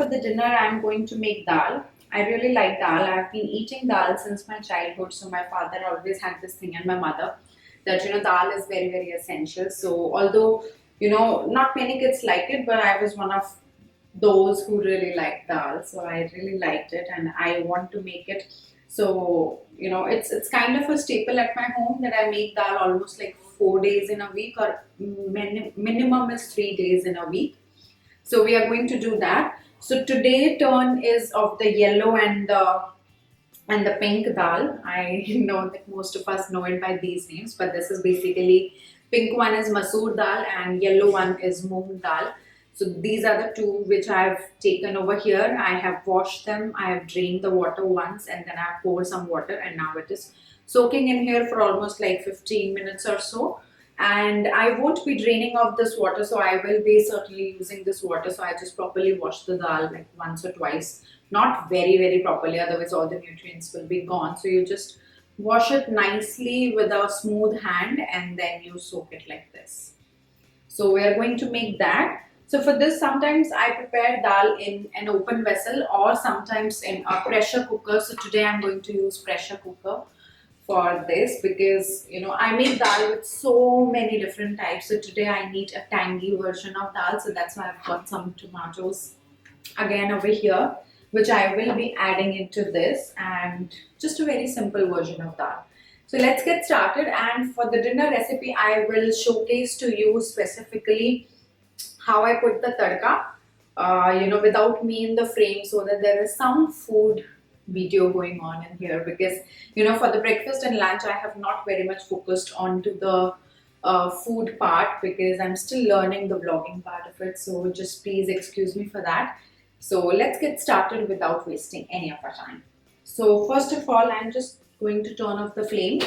for the dinner, I'm going to make dal. I really like dal. I've been eating dal since my childhood. So my father always had this thing, and my mother, that dal is very, very essential. So although not many kids like it, but I was one of those who really like dal. So I really liked it, and I want to make it. So it's kind of a staple at my home that I make dal almost like 4 days in a week, or minimum is 3 days in a week. So we are going to do that. So today turn is of the yellow and the pink dal. I know that most of us know it by these names, but this is basically, pink one is masoor dal and yellow one is moong dal. So these are the two which I have taken over here. I have washed them, I have drained the water once, and then I have poured some water, and now it is soaking in here for almost like 15 minutes or so. And I won't be draining off this water, so I will be certainly using this water. So I just properly wash the dal like once or twice, not very, very properly, otherwise all the nutrients will be gone. So you just wash it nicely with a smooth hand, and then you soak it like this. So we are going to make that. So for this, sometimes I prepare dal in an open vessel, or sometimes in a pressure cooker. So today I'm going to use pressure cooker for this, because I make dal with so many different types. So today I need a tangy version of dal, so that's why I've got some tomatoes again over here, which I will be adding into this, and just a very simple version of dal. So let's get started. And for the dinner recipe, I will showcase to you specifically how I put the tadka, without me in the frame, so that there is some food video going on in here, because for the breakfast and lunch I have not very much focused onto the food part, because I'm still learning the vlogging part of it. So just please excuse me for that. So let's get started without wasting any of our time. So first of all, I'm just going to turn off the flame.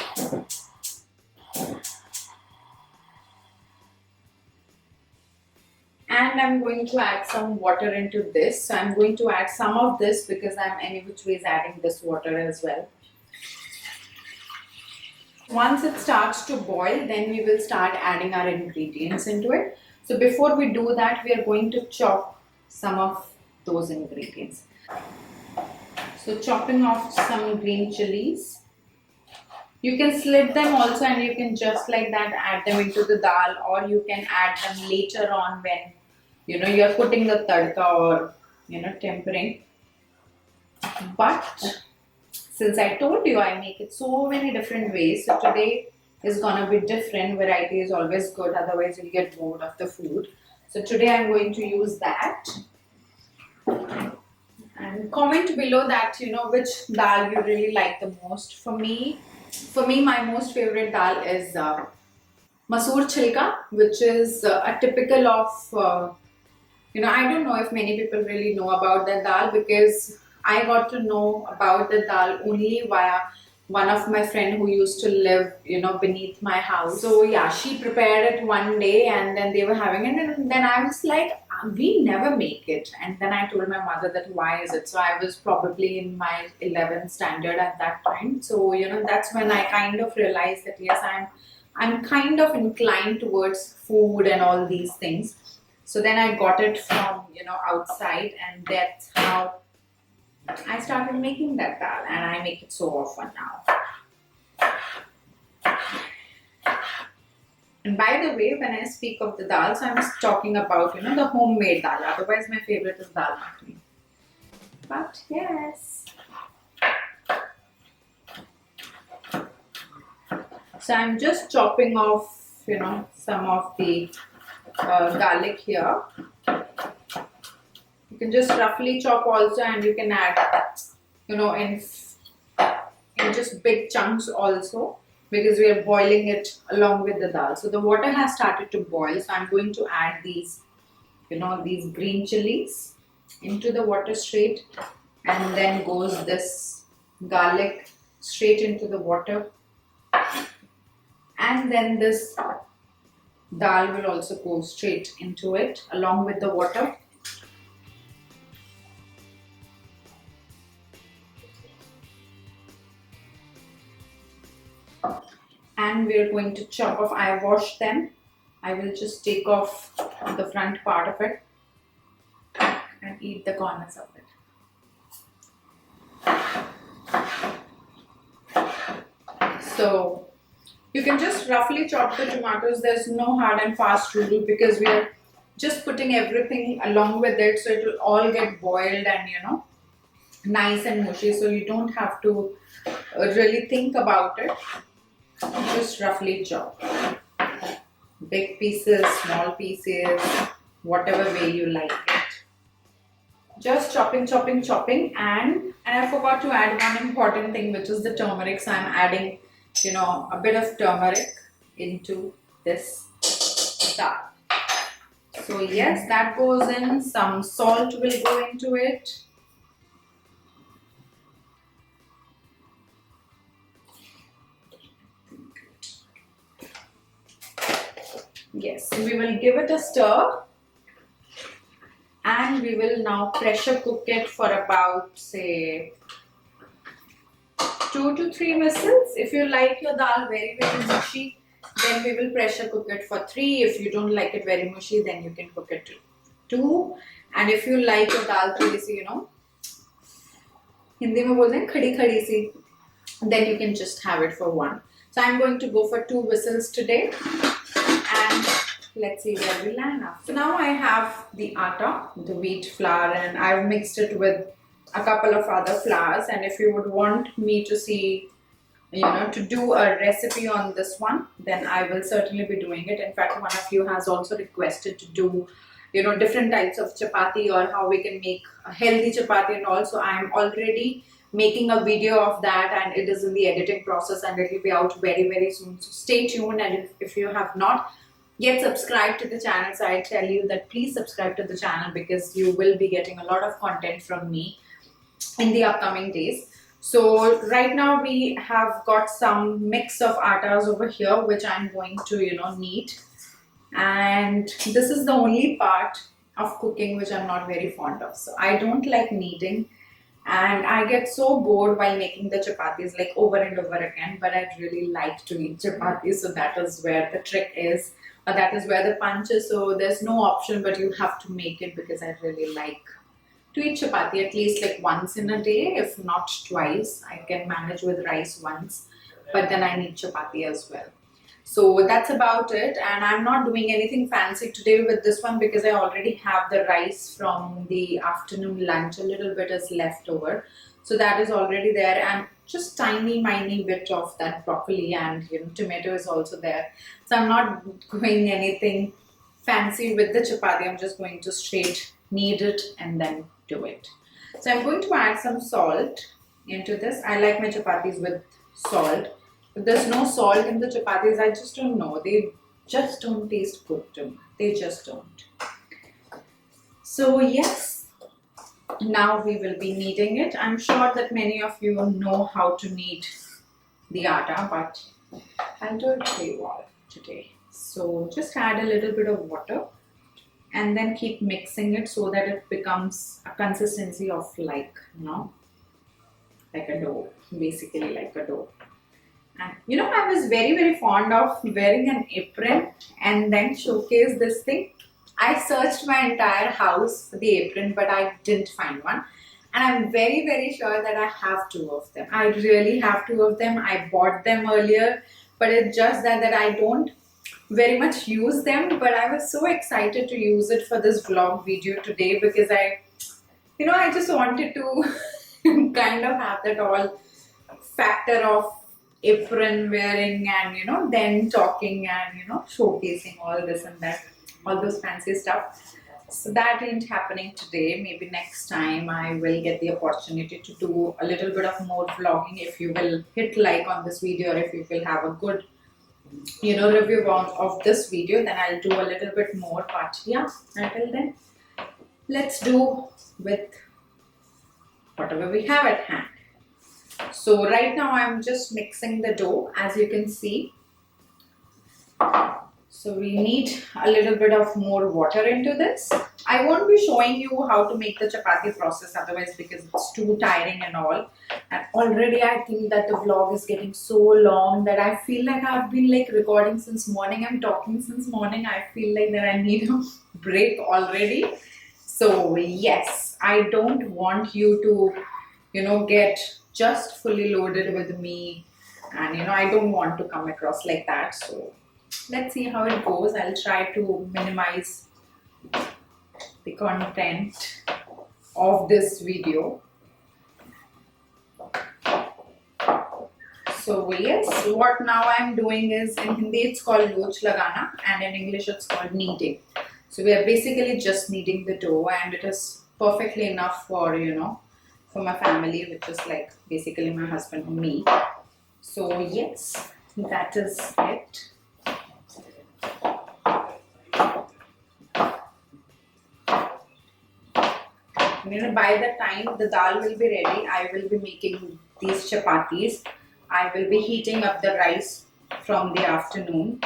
And I'm going to add some water into this. So I'm going to add some of this, because I'm any which ways adding this water as well. Once it starts to boil, then we will start adding our ingredients into it. So before we do that, we are going to chop some of those ingredients. So chopping off some green chilies. You can slit them also, and you can just like that add them into the dal, or you can add them later on when you're putting the tadka or tempering. But since I told you I make it so many different ways, so today is gonna be different. Variety is always good, otherwise you'll get bored of the food. So today I'm going to use that. And comment below that which dal you really like the most. For me, my most favorite dal is masoor chilka, which is a typical of I don't know if many people really know about that dal, because I got to know about the dal only via one of my friend who used to live beneath my house. So yeah, she prepared it one day, and then they were having it, and then I was like, we never make it. And then I told my mother that why is it. So I was probably in my 11th standard at that time. So that's when I kind of realized that yes, I'm kind of inclined towards food and all these things. So then I got it from outside, and that's how I started making that dal, and I make it so often now. And by the way, when I speak of the dal, so I'm talking about the homemade dal. Otherwise, my favorite is dal makhani. But yes. So I'm just chopping off some of the garlic here. You can just roughly chop also, and you can add in just big chunks also, because we are boiling it along with the dal. So the water has started to boil, so I'm going to add these these green chilies into the water straight, and then goes this garlic straight into the water, and then this dal will also go straight into it along with the water. And we are going to chop off. I washed them. I will just take off the front part of it, and eat the corners of it. So you can just roughly chop the tomatoes. There's no hard and fast rule because we are just putting everything along with it, so it will all get boiled and nice and mushy, so you don't have to really think about it. Just roughly chop. Big pieces, small pieces, whatever way you like it. Just chopping, chopping, chopping. And I forgot to add one important thing, which is the turmeric. So I'm adding a bit of turmeric into this dal. So yes, that goes in. Some salt will go into it. Yes, we will give it a stir and we will now pressure cook it for about, say, 2 to 3 whistles. If you like your dal very, very mushy, then we will pressure cook it for 3. If you don't like it very mushy, then you can cook it to 2. And if you like your dal thodi si, Hindi mein bolte hain khadi khadi si, then you can just have it for 1. So I'm going to go for 2 whistles today. And let's see where we land after. So now I have the atta, the wheat flour, and I've mixed it with a couple of other flours. And if you would want me to see, to do a recipe on this one, then I will certainly be doing it. In fact, one of you has also requested to do, different types of chapati or how we can make a healthy chapati and all. So I'm already making a video of that, and it is in the editing process and it will be out very, very soon. So stay tuned, and if you have not yet subscribed to the channel, so I tell you that please subscribe to the channel because you will be getting a lot of content from me in the upcoming days. So right now we have got some mix of attas over here which I'm going to knead, and this is the only part of cooking which I'm not very fond of. So I don't like kneading, and I get so bored while making the chapatis like over and over again, but I really like to eat chapatis, so that is where the trick is, or that is where the punch is. So there's no option but you have to make it, because I really like to eat chapati at least like once in a day, if not twice. I can manage with rice once, but then I need chapati as well. So that's about it, and I'm not doing anything fancy today with this one because I already have the rice from the afternoon lunch. A little bit is left over, so that is already there, and just tiny bit of that broccoli and tomato is also there. So I'm not going anything fancy with the chapati. I'm just going to straight knead it and then do it. So I'm going to add some salt into this. I like my chapatis with salt. If there's no salt in the chapatis, I just don't know. They just don't taste good to me. They just don't. So yes, now we will be kneading it. I'm sure that many of you know how to knead the atta, but I'll do it for you all today. So just add a little bit of water and then keep mixing it so that it becomes a consistency of like a dough, basically like a dough. And I was very, very fond of wearing an apron and then showcase this thing. I searched my entire house for the apron, but I didn't find one. And I'm very, very sure that I have 2 of them. I really have 2 of them. I bought them earlier, but it's just that I don't very much use them. But I was so excited to use it for this vlog video today because I just wanted to kind of have that all factor of apron wearing and then talking and showcasing all this and that, all those fancy stuff. So that ain't happening today. Maybe next time I will get the opportunity to do a little bit of more vlogging. If you will hit like on this video, or if you will have a good review of this video, then I'll do a little bit more. But yeah, until then, let's do with whatever we have at hand. So right now I'm just mixing the dough, as you can see. So we need a little bit of more water into this. I won't be showing you how to make the chapati process otherwise, because it's too tiring and all. And already I think that the vlog is getting so long that I feel like I've been like recording since morning. I'm talking since morning. I feel like that I need a break already. So So yes, I don't want you to get just fully loaded with me, and I don't want to come across like that. So let's see how it goes. I'll try to minimize the content of this video. So yes, what now I'm doing is, in Hindi it's called loach lagana and in English it's called kneading. So we are basically just kneading the dough, and it is perfectly enough for for my family, which is like basically my husband and me. So yes, that is it. By the time the dal will be ready, I will be making these chapatis. I will be heating up the rice from the afternoon,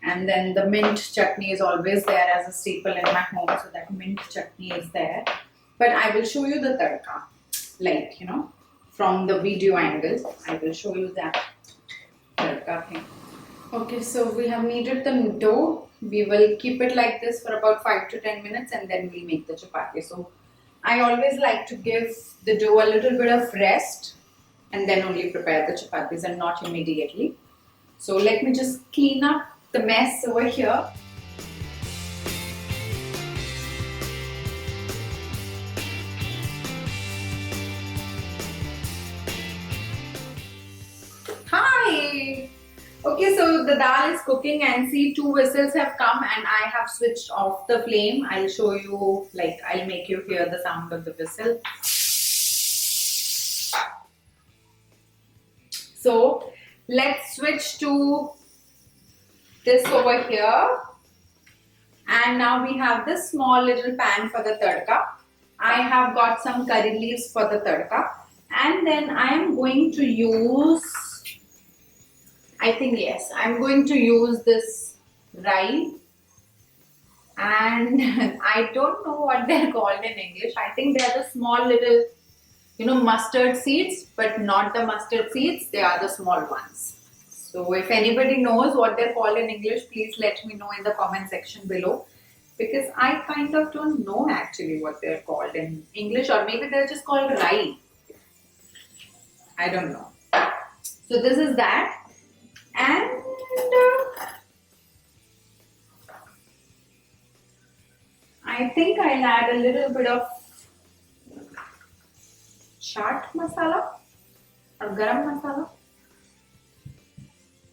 and then the mint chutney is always there as a staple in my home, so that mint chutney is there. But I will show you the tadka, like from the video angle. I will show you that tadka thing. Okay, so we have kneaded the dough. We will keep it like this for about 5 to 10 minutes, and then we'll make the chapati. So I always like to give the dough a little bit of rest and then only prepare the chapatis, and not immediately. So let me just clean up the mess over here. Hi! Okay, so the dal is cooking, and see, 2 whistles have come and I have switched off the flame. I'll show you, like I'll make you hear the sound of the whistle. So let's switch to this over here. And now we have this small little pan for the tadka. I have got some curry leaves for the tadka. And then I am going to use, I'm going to use this rye. And I don't know what they're called in English. I think they're the small little mustard seeds, but not the mustard seeds, they are the small ones. So if anybody knows what they're called in English, please let me know in the comment section below, because I kind of don't know actually what they're called in English, or maybe they're just called rye. I don't know. So this is that, and I think I'll add a little bit of chaat masala or garam masala.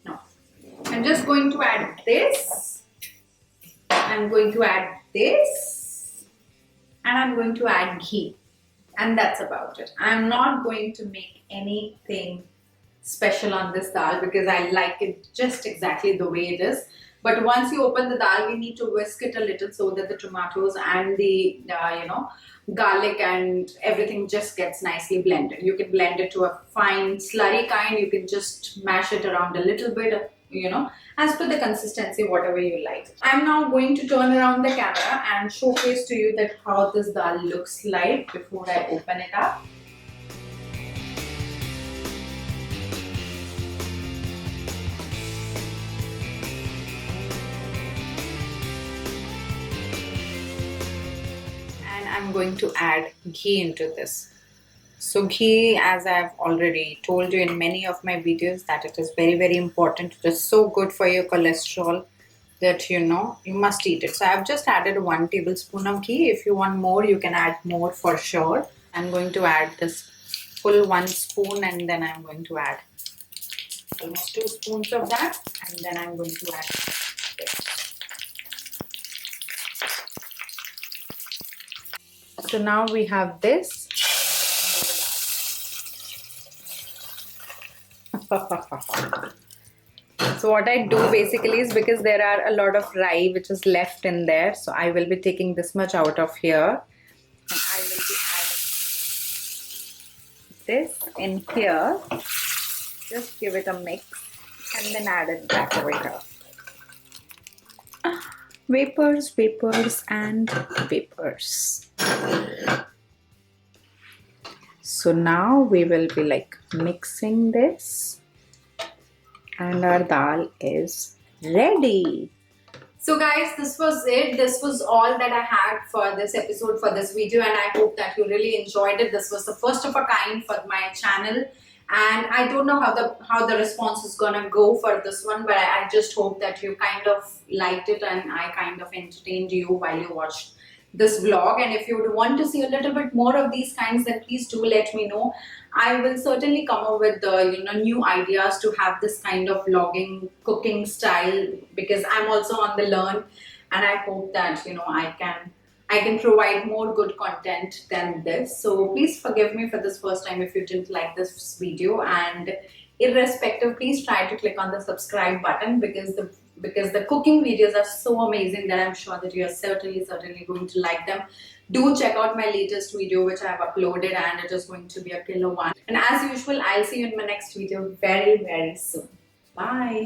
No, I'm just going to add this. I'm going to add this, and I'm going to add ghee, and that's about it. I'm not going to make anything special on this dal because I like it just exactly the way it is. But once you open the dal, we need to whisk it a little so that the tomatoes and the garlic and everything just gets nicely blended. You can blend it to a fine slurry kind. You can just mash it around a little bit, as per the consistency, whatever you like. I'm now going to turn around the camera and showcase to you that how this dal looks like before I open it up. I'm going to add ghee into this. So ghee, as I've already told you in many of my videos, that it is very, very important. It is so good for your cholesterol that you must eat it. So I've just added 1 tablespoon of ghee. If you want more, you can add more for sure. I'm going to add this full 1 spoon, and then I'm going to add almost 2 spoons of that, and then I'm going to add this. So now we have this. So what I do basically is, because there are a lot of rye which is left in there, so I will be taking this much out of here, and I will be adding this in here. Just give it a mix and then add it back over here. Vapors, vapors, and vapors. So now we will be like mixing this, and our dal is ready. So guys, this was it. This was all that I had for this episode, for this video, and I hope that you really enjoyed it. This was the first of a kind for my channel, and I don't know how the response is gonna go for this one, but I just hope that you kind of liked it and I kind of entertained you while you watched this vlog. And if you would want to see a little bit more of these kinds, then please do let me know. I will certainly come up with the new ideas to have this kind of vlogging cooking style, because I'm also on the learn, and I hope that I can provide more good content than this. So please forgive me for this first time if you didn't like this video, and irrespective, please try to click on the subscribe button, because the cooking videos are so amazing that I'm sure that you are certainly going to like them. Do check out my latest video which I have uploaded, and it is going to be a killer one. And as usual, I'll see you in my next video very soon. Bye.